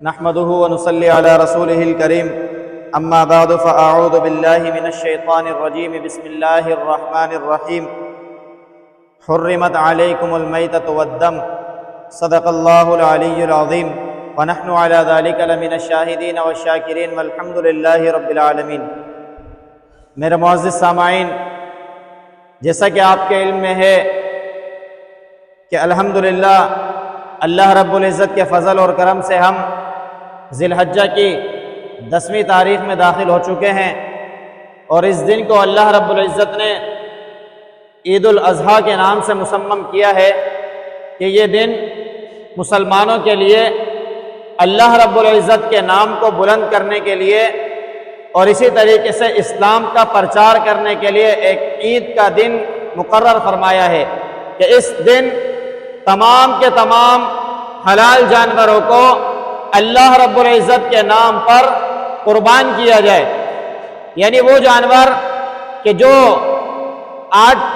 نحمده ونصلي على رسوله الكريم اما بعد فاعوذ بالله من الشيطان الرجيم بسم الله الرحمن الرحيم حرمت عليكم الميتة والدم صدق الله العلي العظيم ونحن على ذلك لمن الشاهدين والشاكرين والحمد لله رب العالمين۔ میرے معزز سامعین، جیسا کہ آپ کے علم میں ہے کہ الحمدللہ اللہ رب العزت کے فضل اور کرم سے ہم ذی الحجہ کی 10ویں تاریخ میں داخل ہو چکے ہیں، اور اس دن کو اللہ رب العزت نے عید الاضحیٰ کے نام سے مسمم کیا ہے کہ یہ دن مسلمانوں کے لیے اللہ رب العزت کے نام کو بلند کرنے کے لیے اور اسی طریقے سے اسلام کا پرچار کرنے کے لیے ایک عید کا دن مقرر فرمایا ہے کہ اس دن تمام کے تمام حلال جانوروں کو اللہ رب العزت کے نام پر قربان کیا جائے، یعنی وہ جانور کہ جو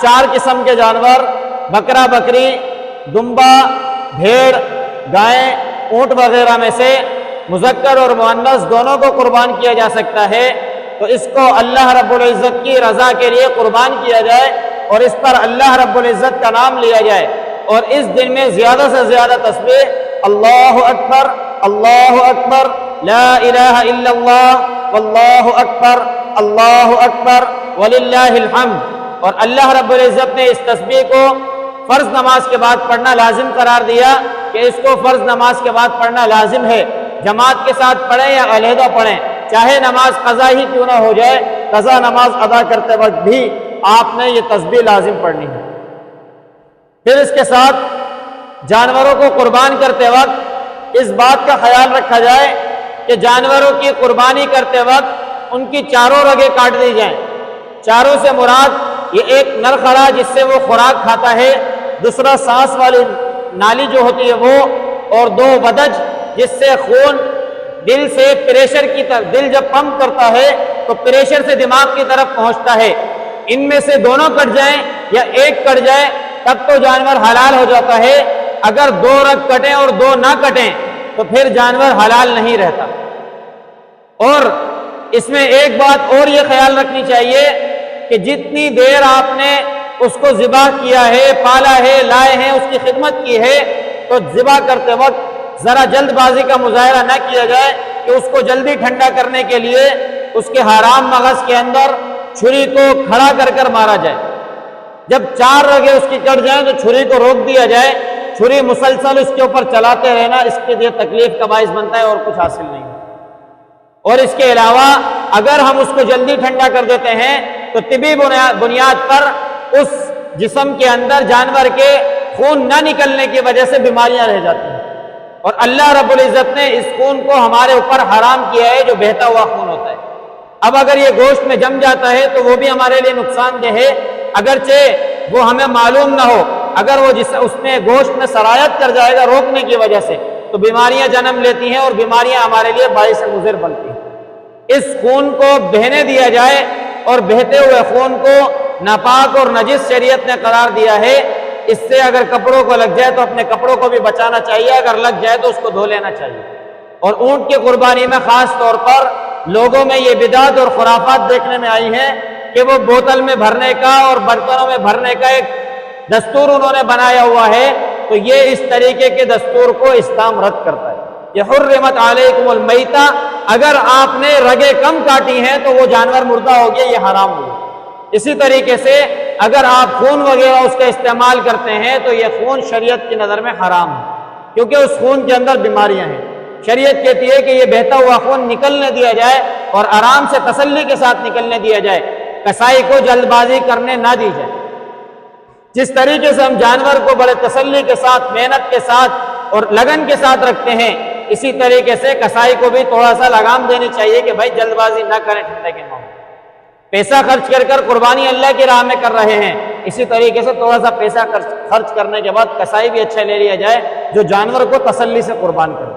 4 قسم کے جانور بکرا بکری، دمبا، بھیڑ، گائے، اونٹ وغیرہ میں سے مذکر اور مؤنث دونوں کو قربان کیا جا سکتا ہے، تو اس کو اللہ رب العزت کی رضا کے لیے قربان کیا جائے اور اس پر اللہ رب العزت کا نام لیا جائے، اور اس دن میں زیادہ سے زیادہ تسبیح اللہ اکبر اللہ اکبر لا الہ الا اللہ واللہ اکبر اللہ اکبر وللہ الحمد، اور اللہ رب العزت نے اس تسبیح کو فرض نماز کے بعد پڑھنا لازم قرار دیا کہ اس کو فرض نماز کے بعد پڑھنا لازم ہے، جماعت کے ساتھ پڑھیں یا علیحدہ پڑھیں، چاہے نماز قضا ہی کیوں نہ ہو جائے، قضا نماز ادا کرتے وقت بھی آپ نے یہ تسبیح لازم پڑھنی ہے۔ پھر اس کے ساتھ جانوروں کو قربان کرتے وقت اس بات کا خیال رکھا جائے کہ جانوروں کی قربانی کرتے وقت ان کی چاروں رگیں کاٹ دی جائیں۔ چاروں سے مراد یہ ایک نر خرا جس سے وہ خوراک کھاتا ہے، دوسرا سانس والی نالی جو ہوتی ہے وہ، اور 2 ودج جس سے خون دل سے پریشر کی طرف، دل جب پمپ کرتا ہے تو پریشر سے دماغ کی طرف پہنچتا ہے، ان میں سے دونوں کٹ جائیں یا ایک کٹ جائے تب تو جانور حلال ہو جاتا ہے، اگر 2 رگ کٹیں اور 2 نہ کٹیں تو پھر جانور حلال نہیں رہتا۔ اور اس میں ایک بات اور یہ خیال رکھنی چاہیے کہ جتنی دیر آپ نے اس کو ذبح کیا ہے، پالا ہے، لائے ہیں، اس کی خدمت کی ہے، تو ذبح کرتے وقت ذرا جلد بازی کا مظاہرہ نہ کیا جائے کہ اس کو جلدی ٹھنڈا کرنے کے لیے اس کے حرام مغز کے اندر چھری کو کھڑا کر کر مارا جائے۔ جب 4 رگیں اس کی کٹ جائیں تو چھری کو روک دیا جائے، چھری مسلسل اس کے اوپر چلاتے رہنا اس کے لیے تکلیف کا باعث بنتا ہے اور کچھ حاصل نہیں۔ اور اس کے علاوہ اگر ہم اس کو جلدی ٹھنڈا کر دیتے ہیں تو طبی بنیاد پر اس جسم کے اندر جانور کے خون نہ نکلنے کی وجہ سے بیماریاں رہ جاتی ہیں، اور اللہ رب العزت نے اس خون کو ہمارے اوپر حرام کیا ہے جو بہتا ہوا خون ہوتا ہے۔ اب اگر یہ گوشت میں جم جاتا ہے تو وہ بھی ہمارے لیے نقصان دہ ہے، اگرچہ وہ ہمیں معلوم نہ ہو، اگر وہ اس میں گوشت میں سرایت کر جائے گا روکنے کی وجہ سے تو بیماریاں جنم لیتی ہیں اور بیماریاں ہمارے لیے باعث مضر بنتی ہیں۔ اس خون کو بہنے دیا جائے، اور بہتے ہوئے خون کو ناپاک اور نجس شریعت نے قرار دیا ہے، اس سے اگر کپڑوں کو لگ جائے تو اپنے کپڑوں کو بھی بچانا چاہیے، اگر لگ جائے تو اس کو دھو لینا چاہیے۔ اور اونٹ کی قربانی میں خاص طور پر لوگوں میں یہ بدعت اور خرافات دیکھنے میں آئی ہیں کہ وہ بوتل میں بھرنے کا اور برتنوں میں بھرنے کا ایک دستور انہوں نے بنایا ہوا ہے، تو یہ اس طریقے کے دستور کو اسلام رد کرتا ہے۔ یہ حرمت علیکم المیتہ، اگر آپ نے رگیں کم کاٹی ہیں تو وہ جانور مردہ ہو گیا، یہ حرام ہو گیا۔ اسی طریقے سے اگر آپ خون وغیرہ اس کا استعمال کرتے ہیں تو یہ خون شریعت کی نظر میں حرام ہے، کیونکہ اس خون کے اندر بیماریاں ہیں۔ شریعت کہتی ہے کہ یہ بہتا ہوا خون نکلنے دیا جائے اور آرام سے تسلی کے ساتھ نکلنے دیا جائے، کسائی کو جلد بازی کرنے نہ دی جائے۔ جس طریقے سے ہم جانور کو بڑے تسلی کے ساتھ، محنت کے ساتھ اور لگن کے ساتھ رکھتے ہیں، اسی طریقے سے کسائی کو بھی تھوڑا سا لگام دینی چاہیے کہ بھائی جلد بازی نہ کریں ٹھنڈے کے ماحول۔ پیسہ خرچ کر قربانی اللہ کی راہ میں کر رہے ہیں، اسی طریقے سے تھوڑا سا پیسہ خرچ کرنے کے بعد کسائی بھی اچھا لے لیا جائے جو جانور کو تسلی سے قربان کرے،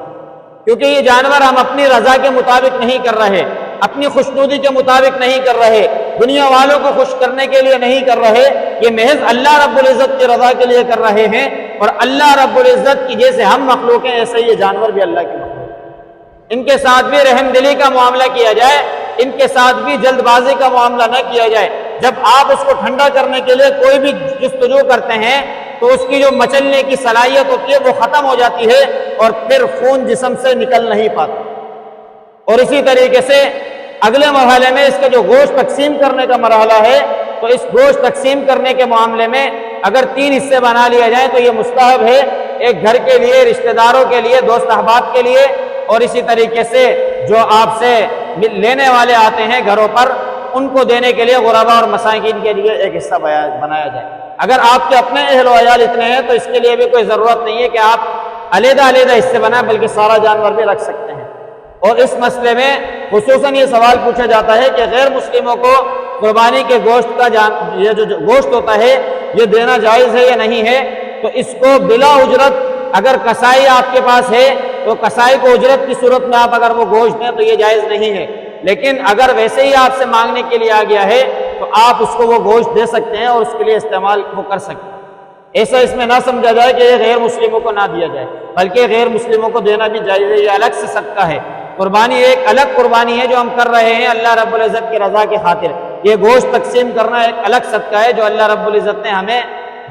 کیونکہ یہ جانور ہم اپنی رضا کے مطابق نہیں کر رہے، اپنی خوشنودی کے مطابق نہیں کر رہے، دنیا والوں کو خوش کرنے کے لیے نہیں کر رہے، یہ محض اللہ رب العزت کی رضا کے لیے کر رہے ہیں، اور اللہ رب العزت کی جیسے ہم مخلوق ہیں ایسے یہ جانور بھی اللہ کی مخلوق ہیں۔ ان کے ساتھ بھی رحم دلی کا معاملہ کیا جائے، ان کے ساتھ بھی جلد بازی کا معاملہ نہ کیا جائے۔ جب آپ اس کو ٹھنڈا کرنے کے لیے کوئی بھی جستجو کرتے ہیں تو اس کی جو مچلنے کی صلاحیت ہوتی ہے وہ ختم ہو جاتی ہے اور پھر خون جسم سے نکل نہیں پاتا۔ اور اسی طریقے سے اگلے مرحلے میں اس کا جو گوشت تقسیم کرنے کا مرحلہ ہے، تو اس گوشت تقسیم کرنے کے معاملے میں اگر 3 حصے بنا لیا جائیں تو یہ مستحب ہے، ایک گھر کے لیے، رشتہ داروں کے لیے، دوست احباب کے لیے، اور اسی طریقے سے جو آپ سے لینے والے آتے ہیں گھروں پر ان کو دینے کے لیے، غرباء اور مساکین کے لیے ایک حصہ بنایا جائے۔ اگر آپ کے اپنے اہل و عیال اتنے ہیں تو اس کے لیے بھی کوئی ضرورت نہیں ہے کہ آپ علیحدہ حصے بنائیں، بلکہ سارا جانور بھی رکھ سکتے ہیں۔ اور اس مسئلے میں خصوصاً یہ سوال پوچھا جاتا ہے کہ غیر مسلموں کو قربانی کے گوشت کا یہ جو گوشت ہوتا ہے یہ دینا جائز ہے یا نہیں ہے؟ تو اس کو بلا اجرت، اگر کسائی آپ کے پاس ہے تو کسائی کو اجرت کی صورت میں آپ اگر وہ گوشت دیں تو یہ جائز نہیں ہے، لیکن اگر ویسے ہی آپ سے مانگنے کے لیے آ گیا ہے تو آپ اس کو وہ گوشت دے سکتے ہیں اور اس کے لیے استعمال وہ کر سکتے ہیں۔ ایسا اس میں نہ سمجھا جائے کہ یہ غیر مسلموں کو نہ دیا جائے، بلکہ غیر مسلموں کو دینا بھی جائز ہے، یہ الگ سے صدقہ ہے۔ قربانی ایک الگ قربانی ہے جو ہم کر رہے ہیں اللہ رب العزت کی رضا کی خاطر، یہ گوشت تقسیم کرنا ایک الگ صدقہ ہے جو اللہ رب العزت نے ہمیں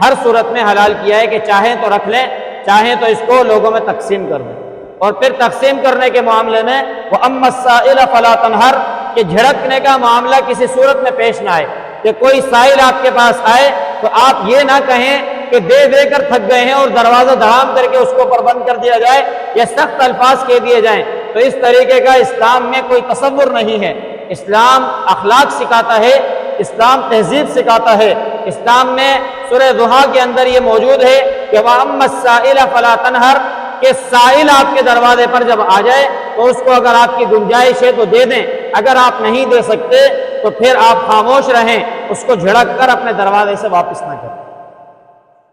ہر صورت میں حلال کیا ہے کہ چاہیں تو رکھ لیں، چاہیں تو اس کو لوگوں میں تقسیم کر دیں۔ اور پھر تقسیم کرنے کے معاملے میں وَأَمَّا السَّائِلَ فَلَا تَنْهَرْ، کہ جھڑکنے کا معاملہ کسی صورت میں پیش نہ آئے، کہ کوئی سائل آپ کے پاس آئے تو آپ یہ نہ کہیں کہ دے دے کر تھک گئے ہیں اور دروازہ دھڑام کر کے اس کو پر بند کر دیا جائے یا سخت الفاظ کہہ دیے جائیں، تو اس طریقے کا اسلام میں کوئی تصور نہیں ہے۔ اسلام اخلاق سکھاتا ہے، اسلام تہذیب سکھاتا ہے۔ اسلام میں سورہ ضحیٰ کے اندر یہ موجود ہے کہ وَأَمَّا السَّائِلَ فَلَا تَنْهَرْ، کہ سائل آپ کے دروازے پر جب آ جائے تو اس کو اگر آپ کی گنجائش ہے تو دے دیں، اگر آپ نہیں دے سکتے تو پھر آپ خاموش رہیں، اس کو جھڑک کر اپنے دروازے سے واپس نہ کریں،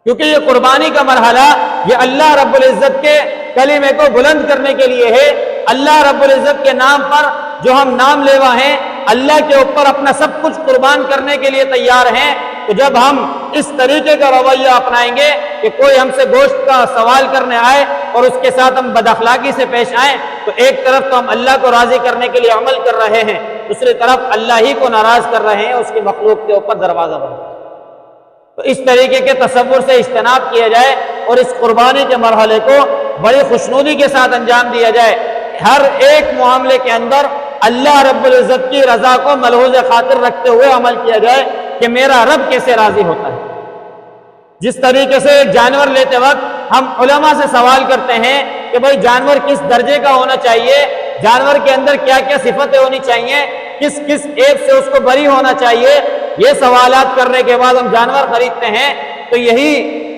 کیونکہ یہ قربانی کا مرحلہ یہ اللہ رب العزت کے کلمے کو بلند کرنے کے لیے ہے۔ اللہ رب العزت کے نام پر جو ہم نام لیوا ہیں، اللہ کے اوپر اپنا سب کچھ قربان کرنے کے لیے تیار ہیں، تو جب ہم اس طریقے کا رویہ اپنائیں گے کہ کوئی ہم سے گوشت کا سوال کرنے آئے اور اس کے ساتھ ہم بد اخلاقی سے پیش آئیں، تو ایک طرف تو ہم اللہ کو راضی کرنے کے لیے عمل کر رہے ہیں، دوسری طرف اللہ ہی کو ناراض کر رہے ہیں، اس کی مخلوق کے اوپر دروازہ بند۔ تو اس طریقے کے تصور سے اجتناب کیا جائے اور اس قربانی کے مرحلے کو بڑی خوشنودی کے ساتھ انجام دیا جائے۔ ہر ایک معاملے کے اندر اللہ رب العزت کی رضا کو ملحوظ خاطر رکھتے ہوئے عمل کیا جائے کہ میرا رب کیسے راضی ہوتا ہے۔ جس طریقے سے ایک جانور لیتے وقت ہم علماء سے سوال کرتے ہیں کہ بھائی جانور کس درجے کا ہونا چاہیے، جانور کے اندر کیا کیا صفتیں ہونی چاہیے، کس کس ایپ سے اس کو بری ہونا چاہیے، یہ سوالات کرنے کے بعد ہم جانور خریدتے ہیں، تو یہی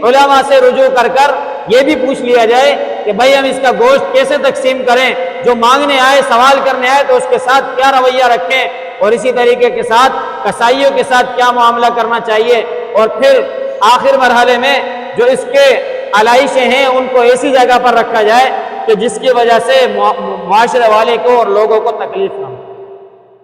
علماء سے رجوع کر کر یہ بھی پوچھ لیا جائے کہ بھائی ہم اس کا گوشت کیسے تقسیم کریں، جو مانگنے آئے، سوال کرنے آئے تو اس کے ساتھ کیا رویہ رکھیں، اور اسی طریقے کے ساتھ کسائیوں کے ساتھ کیا معاملہ کرنا چاہیے، اور پھر آخر مرحلے میں جو اس کے علائشیں ہیں ان کو ایسی جگہ پر رکھا جائے کہ جس کی وجہ سے معاشرے والے کو اور لوگوں کو تکلیف نہ ہو۔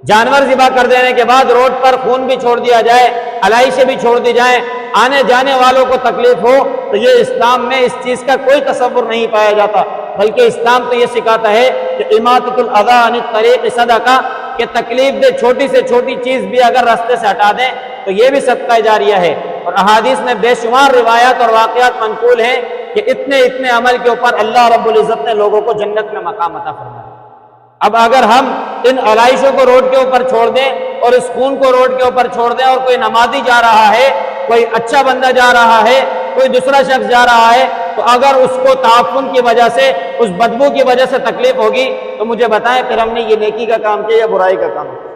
جانور ذبح کر دینے کے بعد روڈ پر خون بھی چھوڑ دیا جائے، علائشیں بھی چھوڑ دی جائیں، آنے جانے والوں کو تکلیف ہو، تو یہ اسلام میں اس چیز کا کوئی تصور نہیں پایا جاتا، بلکہ اسلام تو یہ سکھاتا ہے کہ اماطۃ الاذی عن الطریق صدقہ، کہ تکلیف دہ چھوٹی سے چھوٹی چیز بھی اگر راستے سے ہٹا دیں تو یہ بھی صدقہ جاریہ ہے۔ اور احادیث میں بے شمار روایات اور واقعات منقول ہیں کہ اتنے عمل کے اوپر اللہ رب العزت نے لوگوں کو جنت میں مقام عطا فرمایا۔ اب اگر ہم ان علائشوں کو روڈ کے اوپر چھوڑ دیں اور اس خون کو روڈ کے اوپر چھوڑ دیں، اور کوئی نمازی جا رہا ہے، کوئی اچھا بندہ جا رہا ہے، کوئی دوسرا شخص جا رہا ہے، تو اگر اس کو تعفن کی وجہ سے، اس بدبو کی وجہ سے تکلیف ہوگی تو مجھے بتائیں پھر ہم نے یہ نیکی کا کام کیا یا برائی کا کام کیا؟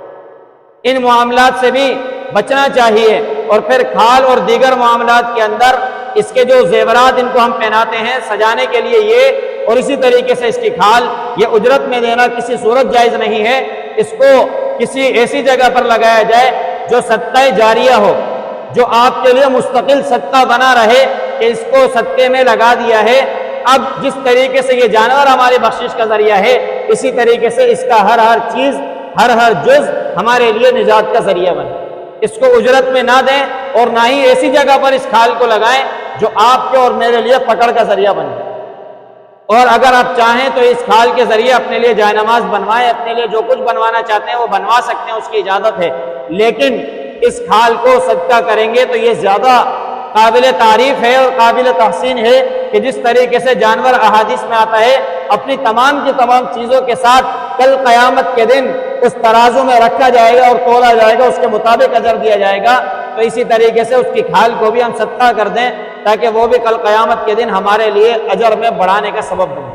ان معاملات سے بھی بچنا چاہیے۔ اور پھر کھال اور دیگر معاملات کے اندر اس کے جو زیورات ان کو ہم پہناتے ہیں سجانے کے لیے، یہ اور اسی طریقے سے اس کی کھال یہ اجرت میں دینا کسی صورت جائز نہیں ہے۔ اس کو کسی ایسی جگہ پر لگایا جائے جو صدقہ جاریہ ہو، جو آپ کے لیے مستقل صدقہ بنا رہے کہ اس کو صدقے میں لگا دیا ہے۔ اب جس طریقے سے یہ جانور ہماری بخشش کا ذریعہ ہے، اسی طریقے سے اس کا ہر چیز، ہر جز ہمارے لیے نجات کا ذریعہ بنے۔ اس کو اجرت میں نہ دیں اور نہ ہی ایسی جگہ پر اس کھال کو لگائیں جو آپ کے اور میرے لیے پکڑ کا ذریعہ بنے۔ اور اگر آپ چاہیں تو اس کھال کے ذریعے اپنے لیے جائے نماز بنوائیں، اپنے لیے جو کچھ بنوانا چاہتے ہیں وہ بنوا سکتے ہیں، اس کی اجازت ہے، لیکن اس کھال کو صدقہ کریں گے تو یہ زیادہ قابل تعریف ہے اور قابل تحسین ہے کہ جس طریقے سے جانور احادیث میں آتا ہے اپنی تمام کی تمام چیزوں کے ساتھ کل قیامت کے دن اس ترازو میں رکھا جائے گا اور تولا جائے گا، اس کے مطابق اجر دیا جائے گا، تو اسی طریقے سے اس کی کھال کو بھی ہم صدقہ کر دیں تاکہ وہ بھی کل قیامت کے دن ہمارے لیے اجر میں بڑھانے کا سبب بنے۔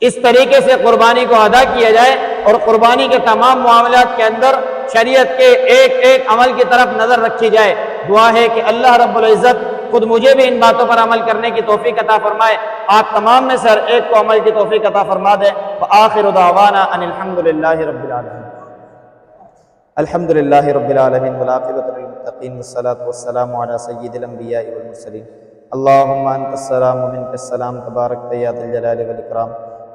اس طریقے سے قربانی کو ادا کیا جائے اور قربانی کے تمام معاملات کے اندر شریعت کے ایک ایک عمل کی طرف نظر رکھی جائے۔ دعا ہے کہ اللہ رب العزت خود مجھے بھی ان باتوں پر عمل کرنے کی توفیق عطا فرمائے، آپ تمام میں سے ہر ایک کو عمل کی توفیق عطا فرما دے۔ وآخر دعوانا ان الحمد للہ رب العالمین۔ الحمد للہ رب العالمین والعاقبۃ للمتقین والصلاۃ والسلام علی سید الانبیاء والمرسلین۔ اللہم انت السلام ومنک السلام تبارک یا ذی الجلال والاکرام۔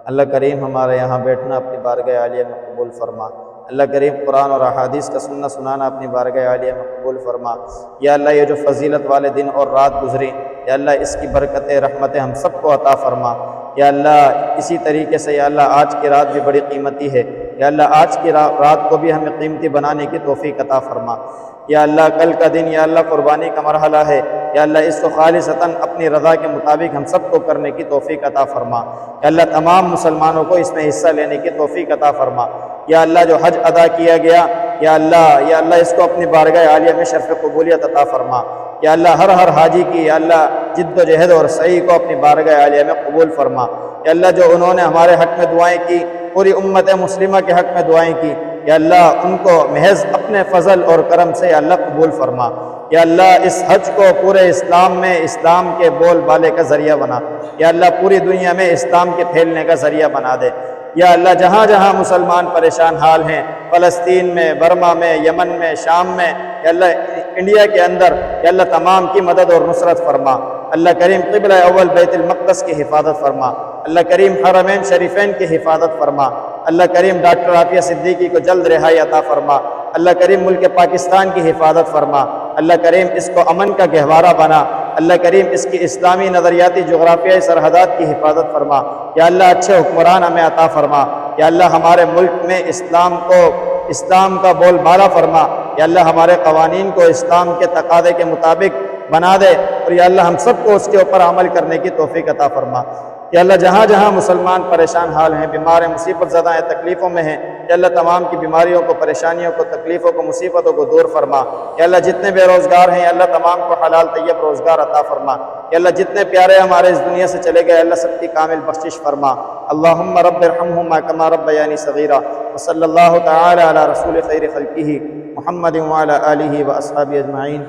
اللہ کریم ہمارے یہاں بیٹھنا اپنی بارگاہ عالیہ میں قبول فرما۔ اللہ کریم قرآن اور احادیث کا سننا سنانا اپنی بارگاہ عالیہ میں قبول فرما۔ یا اللہ یہ جو فضیلت والے دن اور رات گزری، یا اللہ اس کی برکتیں رحمتیں ہم سب کو عطا فرما۔ یا اللہ اسی طریقے سے یا اللہ آج کی رات بھی بڑی قیمتی ہے، یا اللہ آج کی رات کو بھی ہمیں قیمتی بنانے کی توفیق عطا فرما۔ یا اللہ کل کا دن یا اللہ قربانی کا مرحلہ ہے، یا اللہ اس کو خالصتاً اپنی رضا کے مطابق ہم سب کو کرنے کی توفیق عطا فرما۔ یا اللہ تمام مسلمانوں کو اس میں حصہ لینے کی توفیق عطا فرما۔ یا اللہ جو حج ادا کیا گیا، یا اللہ اس کو اپنی بارگاہ عالیہ میں شرف قبولیت عطا فرما۔ یا اللہ ہر حاجی کی یا اللہ جد و جہد اور سعی کو اپنی بارگاہ عالیہ میں قبول فرما۔ یا اللہ جو انہوں نے ہمارے حق میں دعائیں کی، پوری امت مسلمہ کے حق میں دعائیں کی، یا اللہ ان کو محض اپنے فضل اور کرم سے یا اللہ قبول فرما۔ یا اللہ اس حج کو پورے اسلام میں اسلام کے بول بالے کا ذریعہ بنا، یا اللہ پوری دنیا میں اسلام کے پھیلنے کا ذریعہ بنا دے۔ یا اللہ جہاں جہاں مسلمان پریشان حال ہیں، فلسطین میں، برما میں، یمن میں، شام میں، یا اللہ انڈیا کے اندر، یا اللہ تمام کی مدد اور نصرت فرما۔ اللہ کریم قبلہ اول بیت المقدس کی حفاظت فرما۔ اللہ کریم حرمین شریفین کی حفاظت فرما۔ اللہ کریم ڈاکٹر عافیہ صدیقی کو جلد رہائی عطا فرما۔ اللہ کریم ملک پاکستان کی حفاظت فرما۔ اللہ کریم اس کو امن کا گہوارہ بنا۔ اللہ کریم اس کی اسلامی نظریاتی جغرافیائی سرحدات کی حفاظت فرما۔ یا اللہ اچھے حکمران ہمیں عطا فرما۔ یا اللہ ہمارے ملک میں اسلام کا بول بالا فرما۔ یا اللہ ہمارے قوانین کو اسلام کے تقاضے کے مطابق بنا دے، اور یا اللہ ہم سب کو اس کے اوپر عمل کرنے کی توفیق عطا فرما۔ یا اللہ جہاں جہاں مسلمان پریشان حال ہیں، بیمار ہیں، مصیبت زدہ ہیں، تکلیفوں میں ہیں، یا اللہ تمام کی بیماریوں کو، پریشانیوں کو، تکلیفوں کو، مصیبتوں کو دور فرما۔ یا اللہ جتنے بے روزگار ہیں، یا اللہ تمام کو حلال طیب روزگار عطا فرما۔ یا اللہ جتنے پیارے ہمارے اس دنیا سے چلے گئے، اللہ سب کی کامل بخشش فرما۔ اللہم رب ارحمہما کما ربیانی صغیرا، وصلی اللہ تعالی علی رسول خیر خلقہ محمد وعلی آلہ واصحابہ اجمعین۔